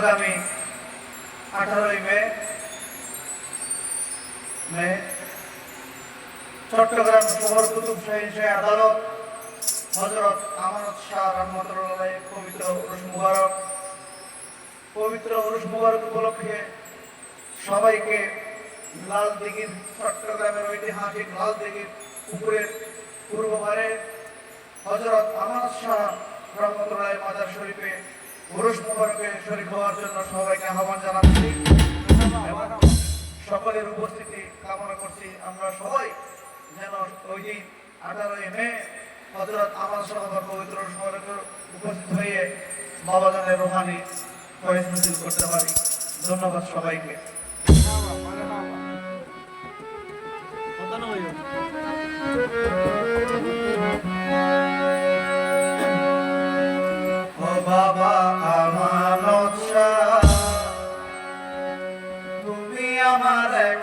আগামী 18 মে চট্টগ্রাম শহর কুতুব শাহী আদালত হযরত আমানত শাহ রহমাতুল্লাহ পবিত্র উরুস মুবারক উপলক্ষে সবাইকে লাল দিঘির চট্টগ্রামের ঐতিহাসিক লাল দিঘির পুকুরের পূর্বপারে হযরত আমানত শাহ রহমাতুল্লাহ মাজার শরীফে উরুস মুবারকে শরীক হওয়ার জন্য সবাইকে আহ্বান জানাচ্ছি। সকলের উপস্থিতি কামনা করছি। আমরা সবাই যেন ওই দিন 18 মে হযরত আমানত শাহ পবিত্র উরুস মুবারকে উপস্থিত হয়ে বাবাজানের রুহানি ফয়েজ হাসিল করতে পারি। ধন্যবাদ সবাইকে। ও বাবা আমানত শাহ, তুমি আমার এক